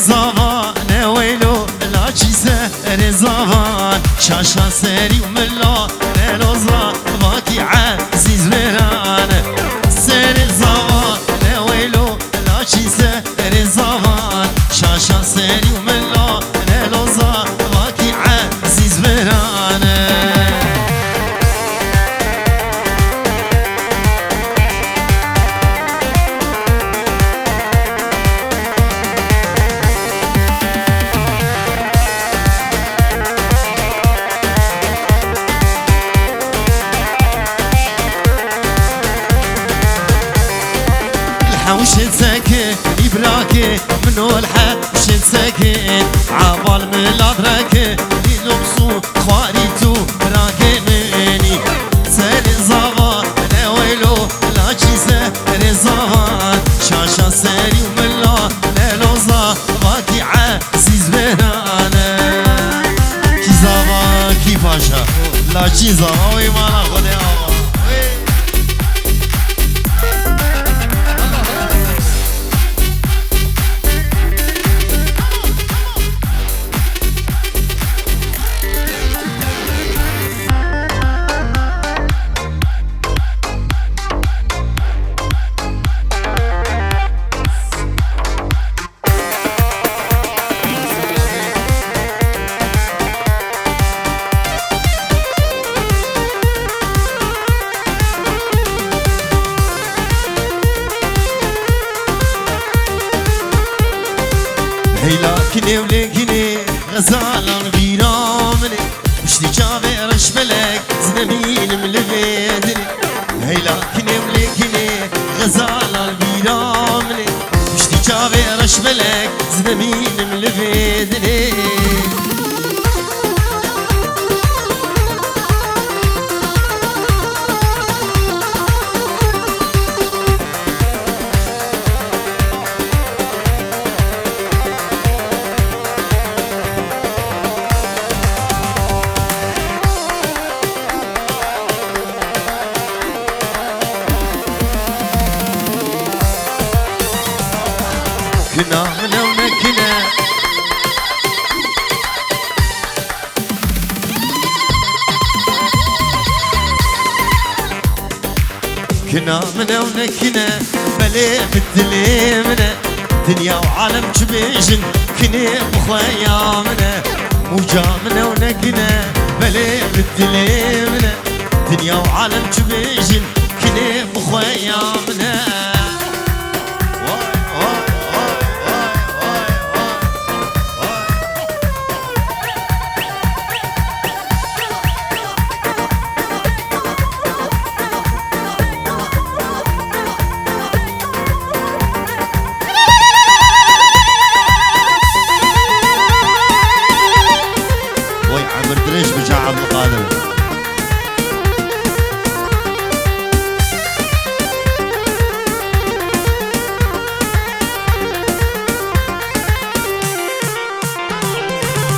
زمان ويلو لا سر زمان شاشا سري وملا لوزا باكي عزيز بران سر زمان ويلو لا سر زمان شاشا سري وملا لوزا باكي عزيز بران وش تسكن يبراكي منو الحوش تسكن عبال من الادراك يلبسو خواريتو راكي مني سر زمان لا ويلو لا سر زمان شاشا سري وملا لوزا باكي عزيز برانا كي زمان كي باشا لا كي زمان ويمانا خدي هيلاكني ولكني غزالان بيرامني وشتي جابي رشبلك زنمين ملفيدني هيلاكني ولكني غزالان بيرامني وشتي جابي رشبلك زنمين ملفيدني كنا من ونكنا كنا من ونكنا بلي بالدليمنا دنيا وعالم جبيجن كنا بخيامنا موجا من ونكنا بلي بالدليمنا دنيا وعالم جبيجن كنا بخيامنا ليش بجع عبد القادر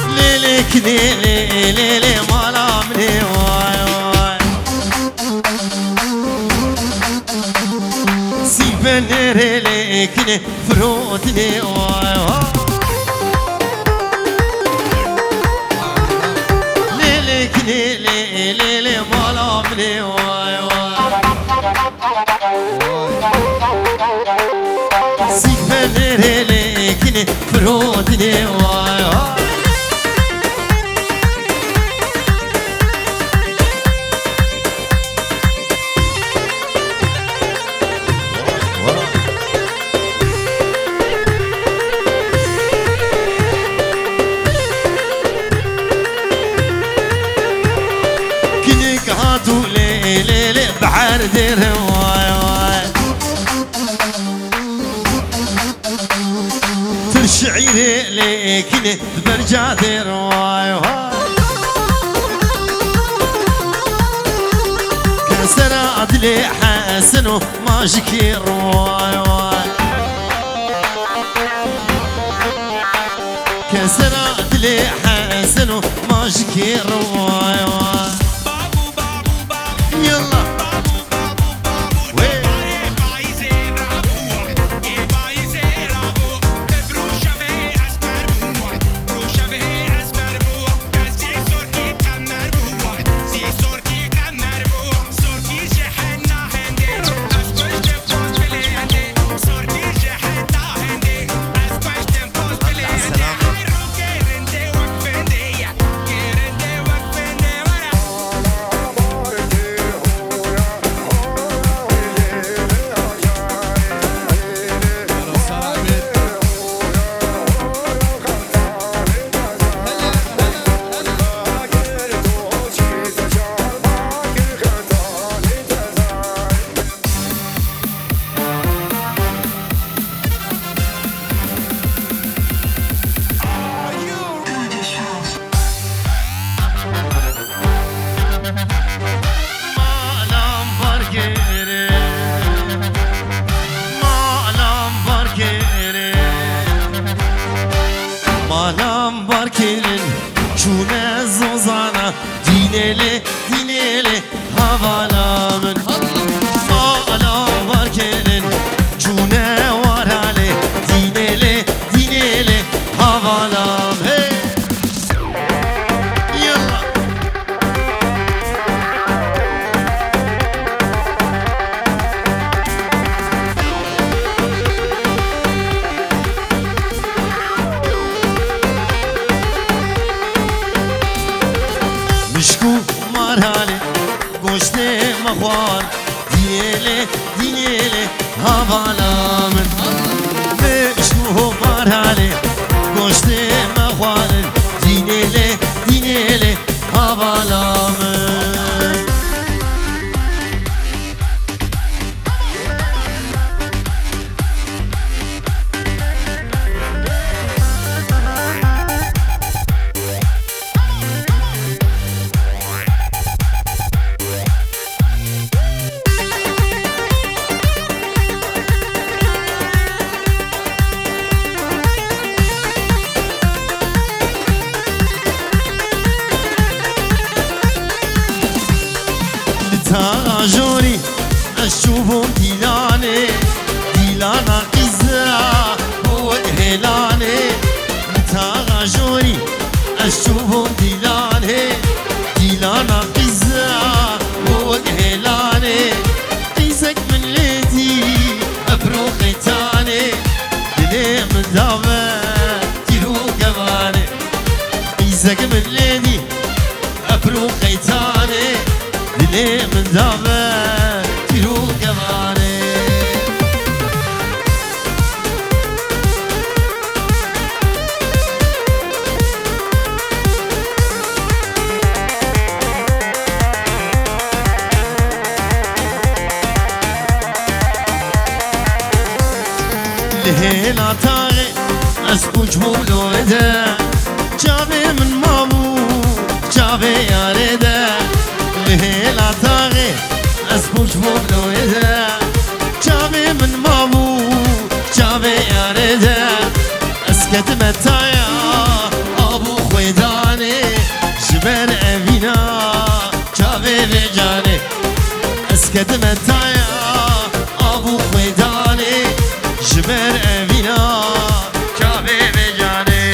ليلك ليلي ليلي مالا مني واي واي سيبن ريلك فروتني واي واي ليلي ليلي مالا مني واي واي سيبن ريلك فروتني واي واي ليلي بحر دير واي واي ترشعي ليكني برجع دير واي واي كسر عدلي حسن وما شكير واي واي كسر عدلي حسن وما شكير واي واي بركلن شونه زوزانا دينيلي دينيلي هوالا من مالا بركلن شونه وارالي دينيلي دينيلي هوالا من مشكو مرهالي گوشت مخوار دينيلي دينيلي هوالا من مشكو مرهالي گوشت مخوار دينيلي دينيلي هوالا من تاجوري اشوفهم ديلاني ديلانا قزا هو الهلاني تاجوري اشوفهم ديلاني ديلانا قزا هو الهلاني قيسك من ليدي ابروخي تاني دلي من دابا تيرو كماني قيسك من ليدي ابروخي تاني دلي من دابا تيرو كماني الهيلا طاغي اسكوج مولوده جابي من مامو جابي يا ريده الهيلا طاغي اسكوج مولوده جابي من مامو جابي يا ريده اسكت متايا ابو خويداني جبر ابينا جابي بجاني اسكت متايا ابو خويداني جبر ابينا جابي بجاني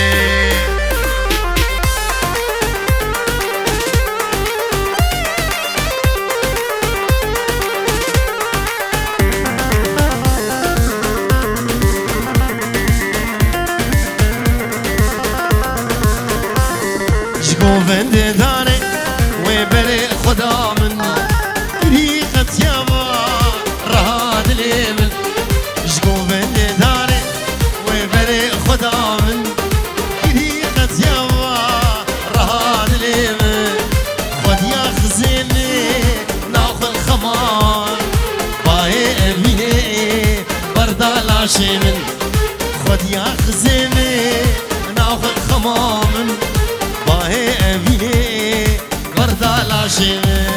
جگوفند داره و بره خدا من ریقت یابا رها دلی من جگوفند داره و بره خدا من ریقت یابا رها دلی من خود یا خزینی ناخل خمان باه امینه بردالاشی من خود یا خزینی ناخل خمان باه امینه بردالاشی من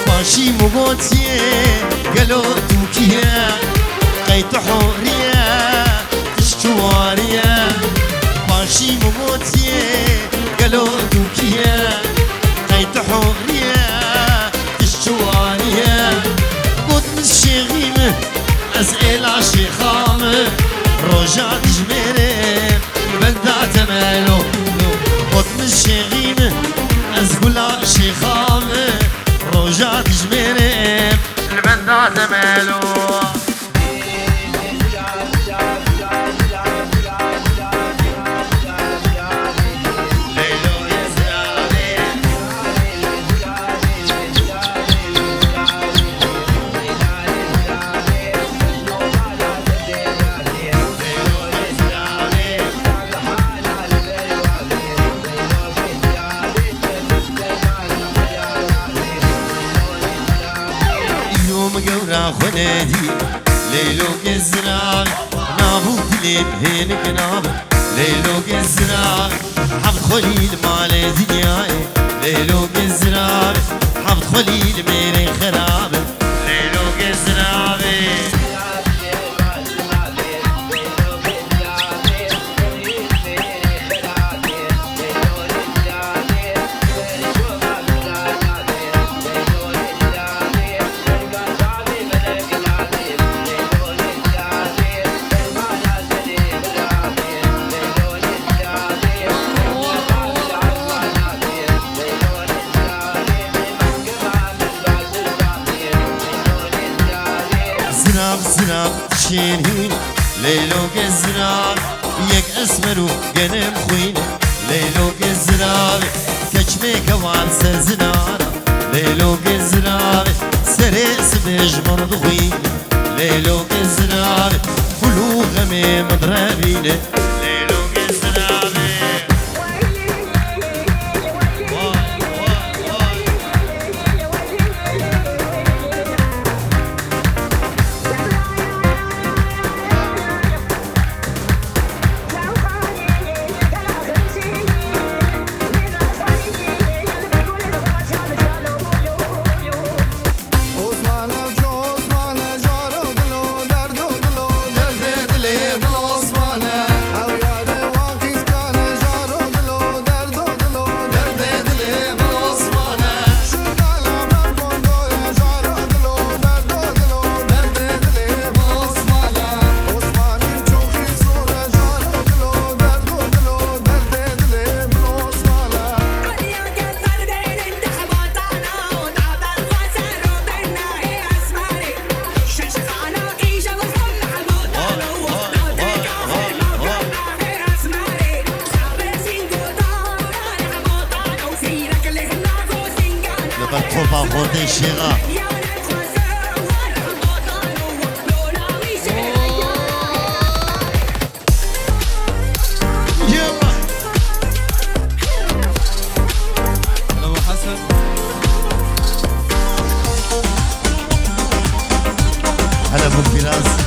باشي مبوتيه قالوا توكيه قيت حوريه تشتواريه باشي مبوتيه قالوا توكيه قيت حوريه تشتواريه قد الشيخيمه اسئله شيخامه رجعت جميره بلدات مالو قد الشيخيمه اسئله شيخامه رجعت جميره البندات مالو قورا خنادي ليلو كزران نابوك خليل هينك نابه ليلو الزرابي حفظ خليل مال دنياي ليلو الزرابي حفظ خليل ميري خرابه ليلو الزرابي زراب شيرين ليلو الزراب يك اسمرو قنم خوين ليلو الزراب كشمي كوان سزنارا ليلو الزراب سريس بجمر ضغين ليلو الزراب فلو غمي مضربين ليلو الزراب Pas voter Chéra. هلا ابو فراس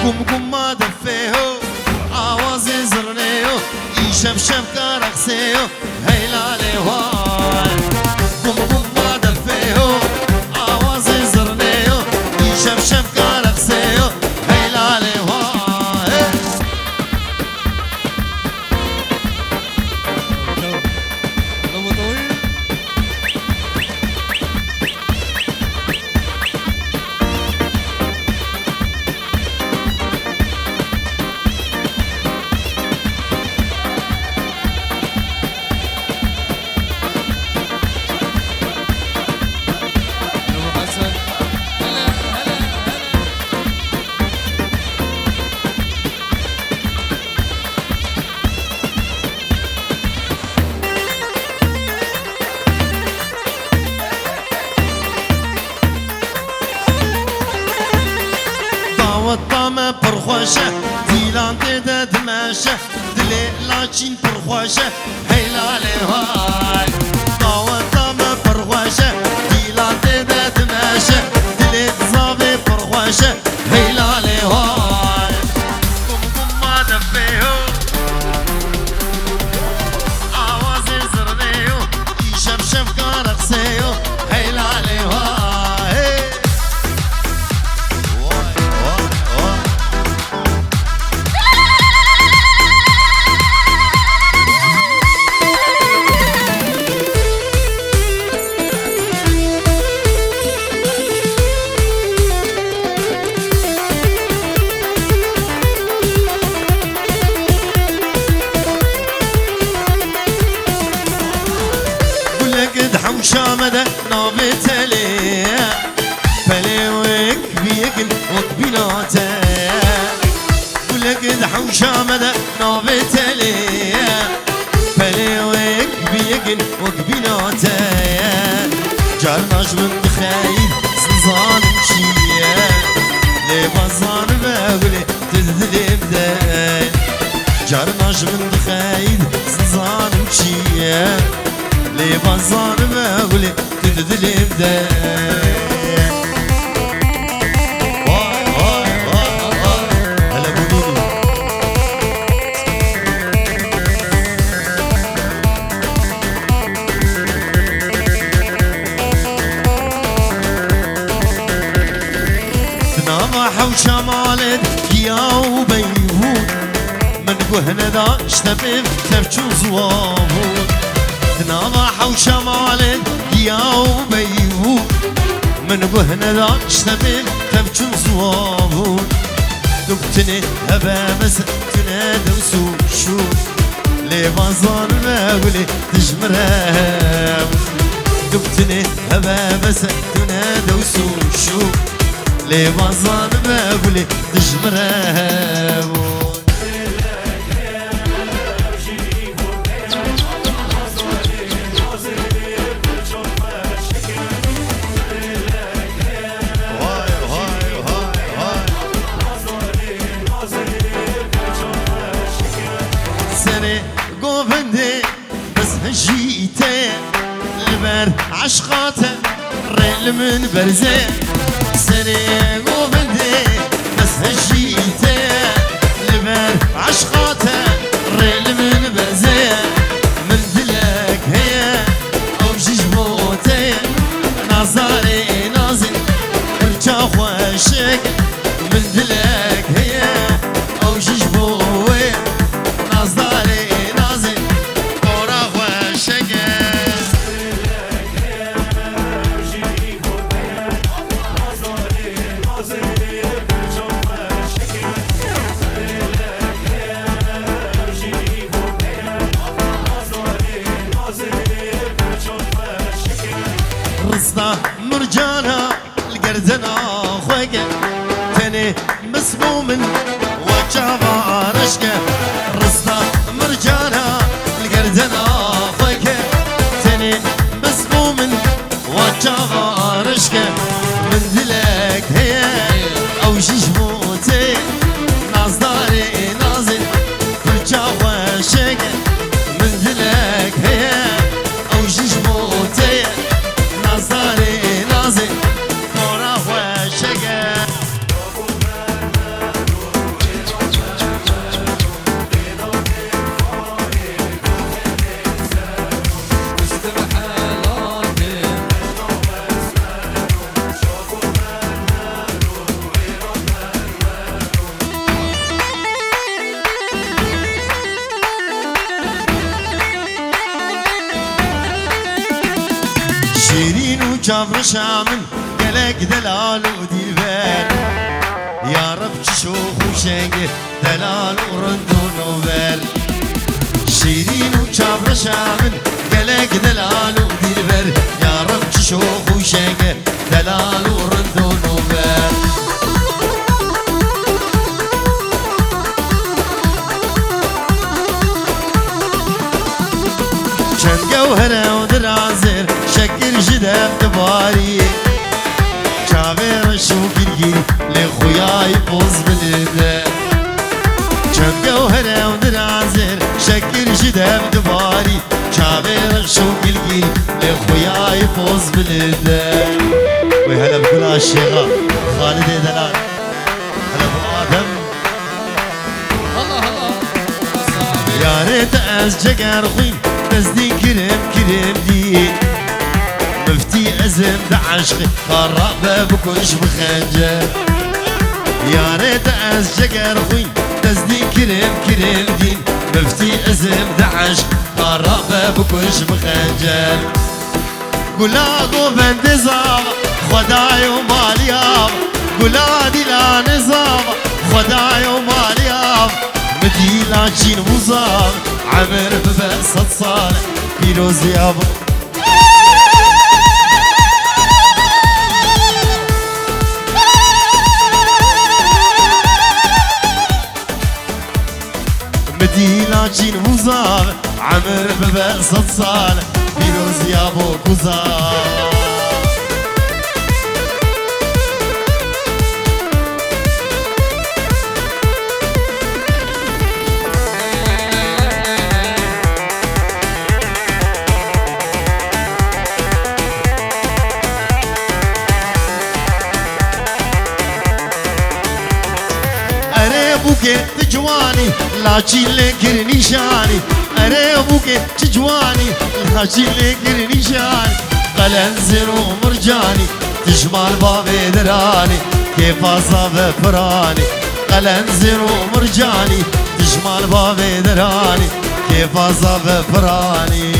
قم قم ما دفيهو آوازي زرنيو يشبشب كارخسيو هيلالي هواي قم قم ما دفيهو آوازي زرنيو يشبشب كارخسيو هيلالي هواي والطامة برخوشة ديلان تدا دماشة دلي لاچين برخوشة هيلالي هاي والطامة برخوشة ديلان تدا دماشة دلي زابي برخوشة هيلالي هاي قم قم ما دفيهو آوازي زرنيو يشبشب كارخسيو هيلالي هاي حوشامة نابي تلي فلي وك بيقن وك بيناته ولقد حوشامة نابي تلي فلي وك بيقن وك بيناته جارناش من خايف سنظالم شيا لي بزان بقولي تذلي بداي جارناش من خايف سنظالم شيا لي بزار مغلي تدلي بداي واي واي واي هلا قولولي تنام حوشة مالد يا وبيهود من قهنا دا اشتبه تفجو زوابود ناما حوشة مالد يا وبيهو من قهنا ذا اشتبه تبجو زوابون دكتني هبا مسكتنا دوسو شو لي بازار مغلي تجمرها دكتني هبا مسكتنا دوسو شو لي بازار مغلي تجمرها قوفندي بس هجيته البر عشقاته ريل من برزه سني قوفندي بس هجيته البر عشقاته ريل من برزه من دلك هي او جيجبوته نظري نازل ارجع خوشك من دلك هي او جيجبوته نظري مرجانا القردنا خويك تاني مسموم وجابا رشكه رصدا مرجانا القردنا خويك تاني مسموم وجابا رشكه من ذلك هي او جيجبوتي نازداري نازل فرجا وشك من ذلك هي او جيجبوتي نازداري نازل فورا وشك وشاف رشامن قلق دلال وديبان يا رب تشوخ وشنقه دلال ورندون وبال شيرين وشاف رشامن قلق دلال وديبان يا رب تشوخ وشنقه دلال ورندون وبال شن جوهره ودرازر شكر جدب دباري شابر شو كرجي لخوياي بوز بالبلاد شن جوهره ودرازر شكر جدب دباري شابر شو كرجي لخوياي بوز بالبلاد وهلا بكل الشيخة خالد دلال هلا بآدم الله الله يا ريت أزجر خوين تزدي كرم دي مفتي أزم بعشقي قرابة بكش بخنجر يا ريت أزجر خوين تزدي كرم دي مفتي أزم بعشق قرابة بكش بخنجر قلاقو بندزام خداي وماليام قلادي لا نظام خداي وماليام مدي لاشين وزام عمر ببسط صالح بيروز يابا مدي لاشين وزام عمر ببسط صالح بيروز يابا كوزام بوكي تجواني لاچي لكر نشاني اري بوكي تجواني لاچي لكر نشاني قلنزر ومرجاني تجمال بابي دراني كيف اصاب فراني قلنزر ومرجاني تجمال بابي دراني كيف اصاب فراني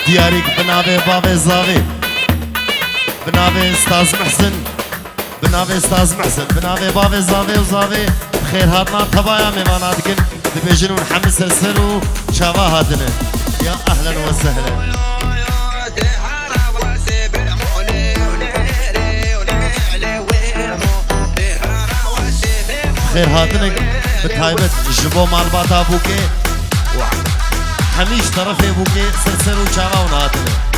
ديارك بنابي بابي زاوي بنابي استاذ محسن بنابي استاذ محسن بنابي بابي زاوي وزاوي خير هاتنا طبايا ميمانات كن دبيجن ونحمس سلسل وشابا هاتنا يا اهلا وسهلا خير هاتنا بتهايبت جبو مالباتا بوكي حميش طرفي بوكي سلسل وشابا ونهاتنا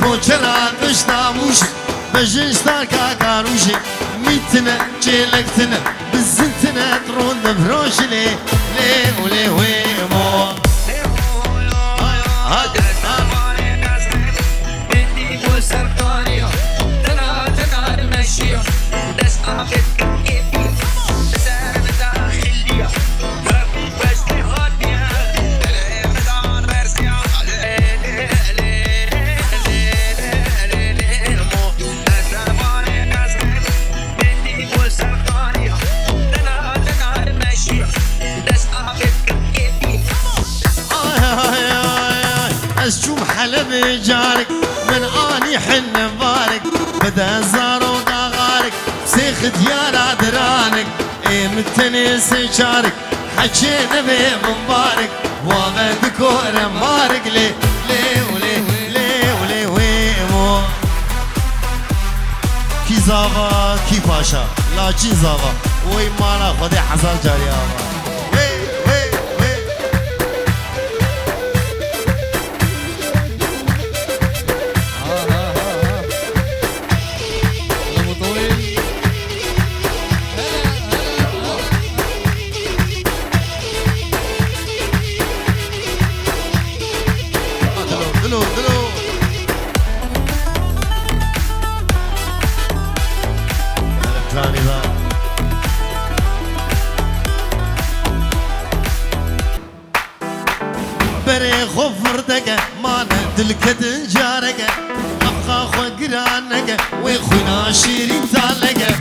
كوچران دشتاموش بجنشتار كاكاروشي ميتنا جيلكتنا بزنتنا ترون بروش لي ولي ويمو حلب جارك من اني حن مبارك بدا زارو غارك سيخ ديار درانك اي متني سيشارك حكينا بيه مبارك وما دكور مبارك لي ويمو كي زافا كي باشا لا جي زافا وي مالا خدي حزار جاري. بري خفر دقة ما ندلك جارقة أبقى خو قرانقة ويخونا شيرين تالقة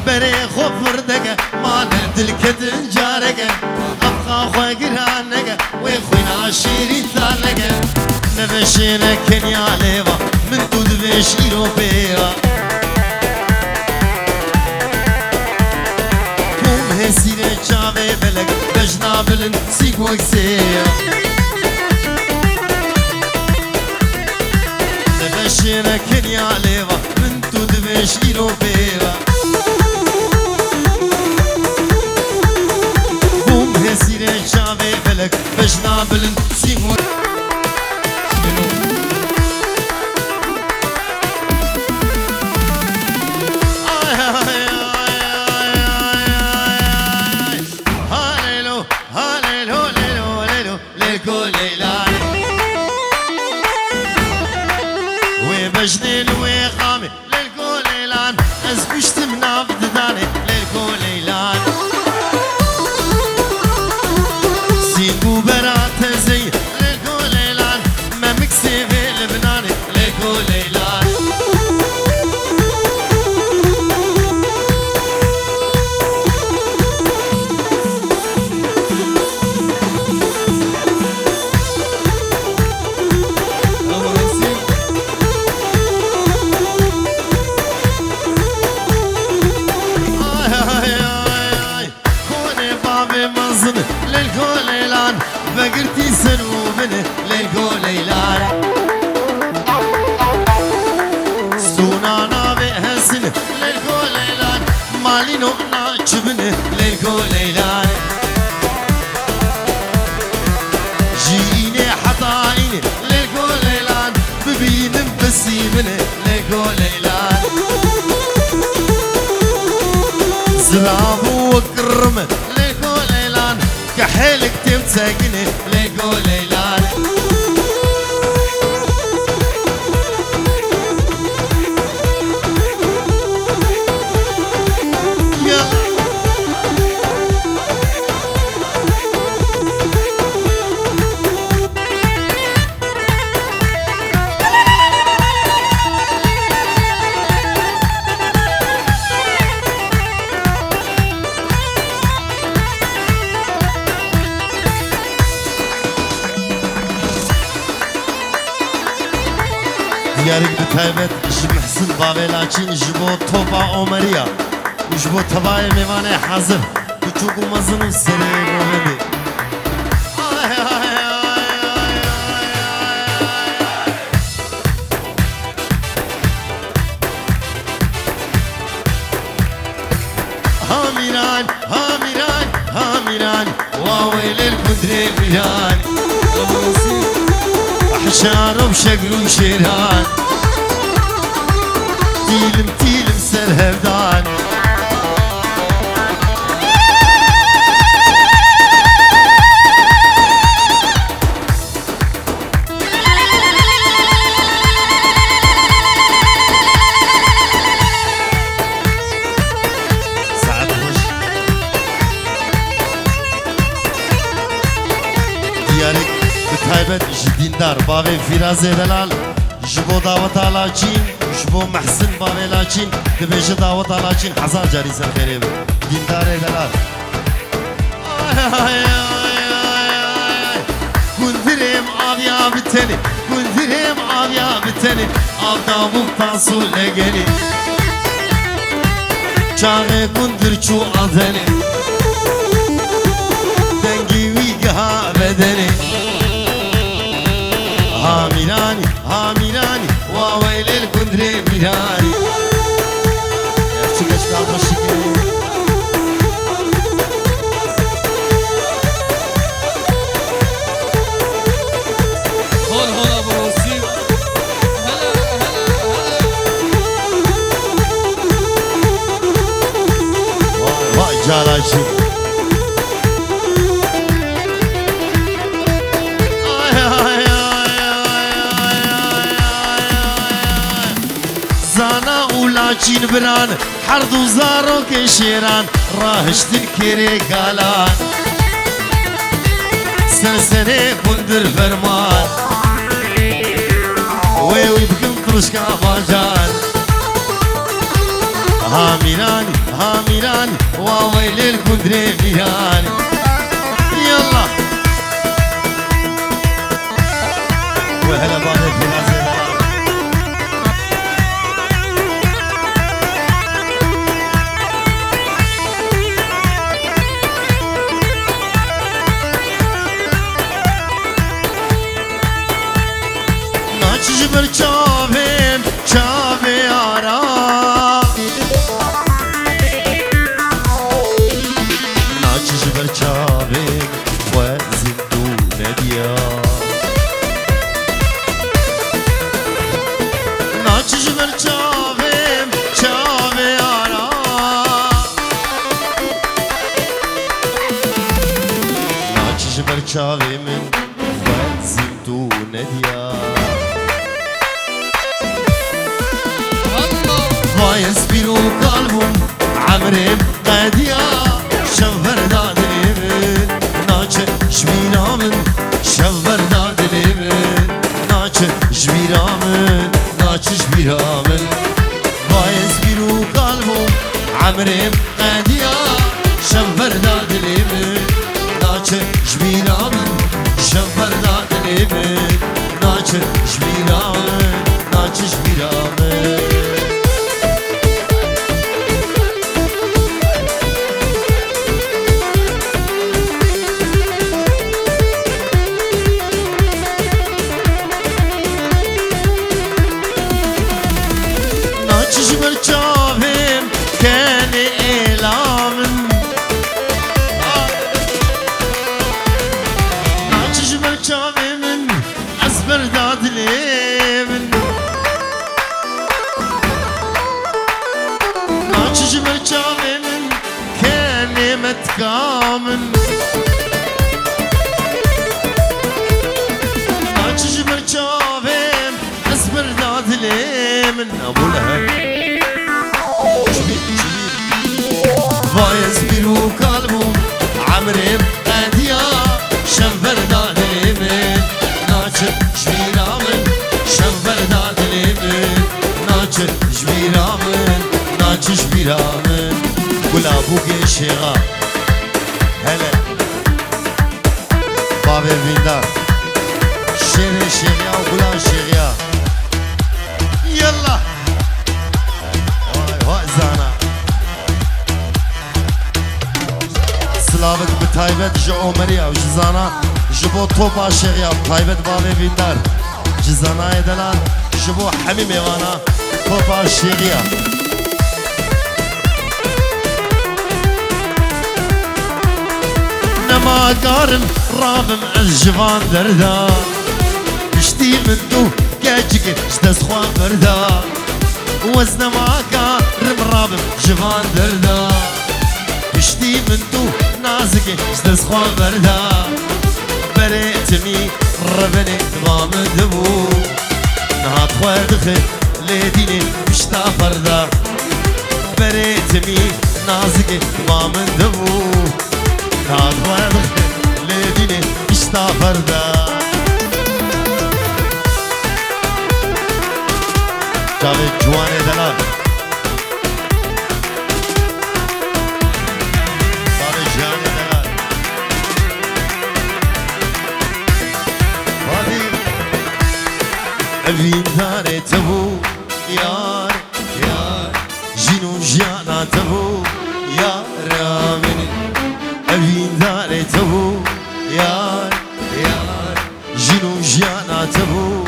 بري خفر دقة ما ندلك جارقة أبقى خو قرانقة ويخونا شيرين تالقة نفشينا كنيا ليبا من دود بشيرو بيبا كوم هسينة جامي بلق بجنا بلن سيكو اكسيا نفشينا كنيا ليبا من دود بشيرو بيبا كوم هسينة جامي بلق بجنا بلن سيكو بجنين ويقامي للكوليلان أزبشت منافذ داني للكوليلان سينقو برات زي للكوليلان ما مكسي في لبناني للكوليلان للكوليلان فقرتي سنوبنه للكوليلان سونانا بهسنه للكوليلان مالي نونا جبنه للكوليلان جيني حطايني للكوليلان ببين بسيبنه للكوليلان زرابو وكرمه للكوليلان كحيلك تمسكني للكوليلان ديارك بتايبت جب حسن بابي لاچين جبو توبا عمريا وجبو تباي ميواني حاضر كچوكو مزنو سري رومدي هاميران هاميران هاميران واويل الكدري ميران حشار بشقل وشيران تيلم تيلم سرهردان سعد خوش ديارك بتايبت جديندار بابي فراز دلال جبو دعوت علاچين جبو محسن بابي لاچين دبيج دعوت علاچين حزار جاري سر خيري ديندار دلال كندرم آبيا بتني كندرم آبيا بتني آبدا مقتصو لگني چاغ كندر چو آدني دنگي ويگها بدني هاميراني هاميراني واويل الكندري ميراني يحشي قشتا بشكي هول هول ابو نسيم هلا هلا واي جالاشي لاچین بران حرد و زارو که شیران راهشتن کری گالان سرسنه کندر فرمان وی بکن ترشکا باجان هامیرانی هامیرانی واویل الكندر میرانی يلا وهلا بارك في العزيز جبر چاویم چاوی آرا ناچ جبر چاویم و زندون دیا ناچ جبر چاویم چاوی آرا ناچ جبر چاویم و زندون دیا يسبيرو قلبهم عمري قاديا شفر داد اليمن ناچ جمينا من شفر داد اليمن ناچ جمينا من ناچ جمينا من يسبيرو قلبهم عمري قاديا شفر داد اليمن ناچ جمينا من شفر داد اليمن ناچ جمينا من ناچ جمينا من جبر چاویم کن اعلامن ناچ جبر چاویم از برداد لیمن ناچ جبر چاویم کن متکامن ناچ جبر چاویم از برداد لیمن ابو لهب يسبيرو قلبهم عمري قاديا شنفر داد اليمن ناچ جميلا من شنفر داد اليمن ناچ جميلا من ناچ جميلا من قول ابوك شيغا هلا بابي الفندار شيري شيغيا وقولا شيغيا يلا واي زانا سلاوت بتایبت جو عمریا و جزانا جبو توپا شغیا تایبت بابی بیندار جزانا دلان جبو حمی میوانا توپا شغیا نما قارم رابم الجوان دردا بشتي من دو كاجك جدس خوان بردا وزن ما قارم رابم جوان دردا بشتي من دو نازكي جدس خوان بردا بريتمي ربني ضام دبو نهات خوار دخل ليديني بشتا فردا بريتمي نازكي ضام دبو نهات خوار دخل ليديني بشتا فردا جاوید جوانه دلال اوین داره تبو یار یار جینو جانا تبو یار آمینی اوین داره تبو یار یار جینو جانا تبو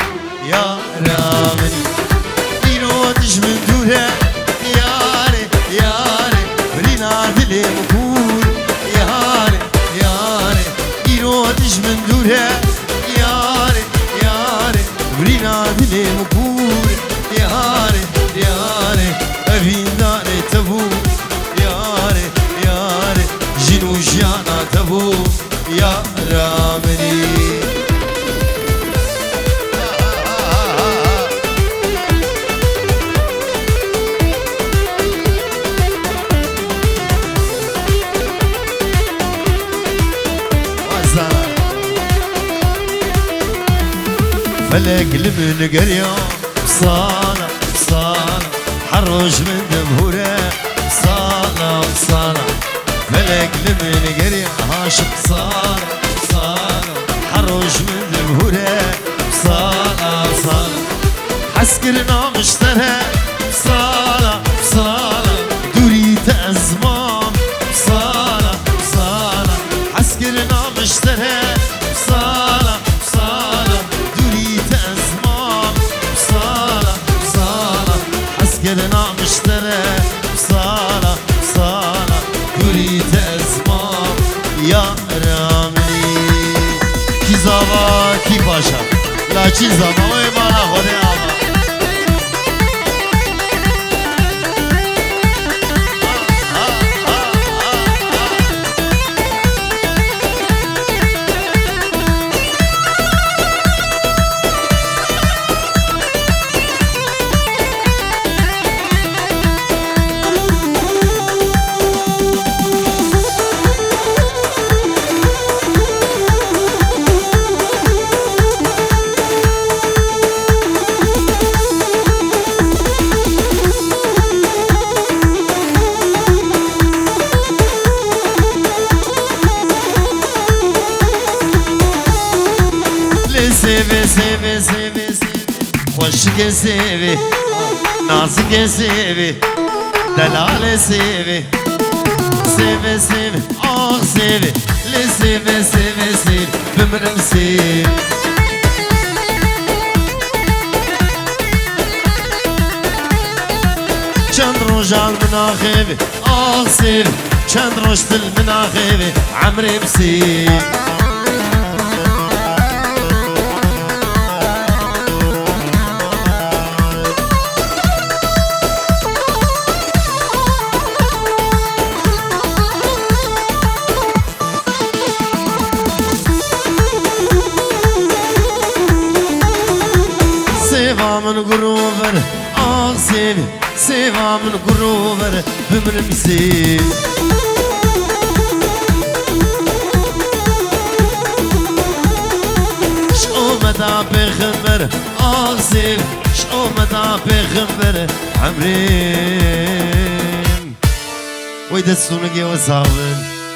یار آمینی اینو دشمن دوره یاره یاره برینا دلی مکور یاره یاره اینو دشمن دوره یاره یاره برينا دلي مبور ياري ياري أبين داري تبو ياري ياري جنو جانا تبو يا رامني ملك لمن قرية بصالة بصالة حروش من دمهورة بصالة بصالة ملك لمن قرية هاشم بصالة بصالة حروش من دمهورة بصالة بصالة عسكرنا مشترى بصالة بصالة دوريت أزمان بصالة بصالة عسكرنا مشترى بصالة بصالة دوريت أزمان بصالة بصالة عسكرنا مشترى بصالة بصالة دوريت أزمان يا رامي كي زابا كي باشا لا چی زمانوی مالا خوده آبا سيفي سيفي سيفي سيفي وشك سيفي نازك سيفي دلال سيفي سيفي سيفي آخ سيفي لسيفي سيفي سيفي بمرم سيفي چند روجال مناخيبي آخ سيفي چند روشتل مناخيبي عمري بسيفي من قروبر آه سيفي سيفا من قروبر بمرم سيفي شو مدى بخبر آه سيفي شو مدى بخبر عمرين ويدا السونقي وصابر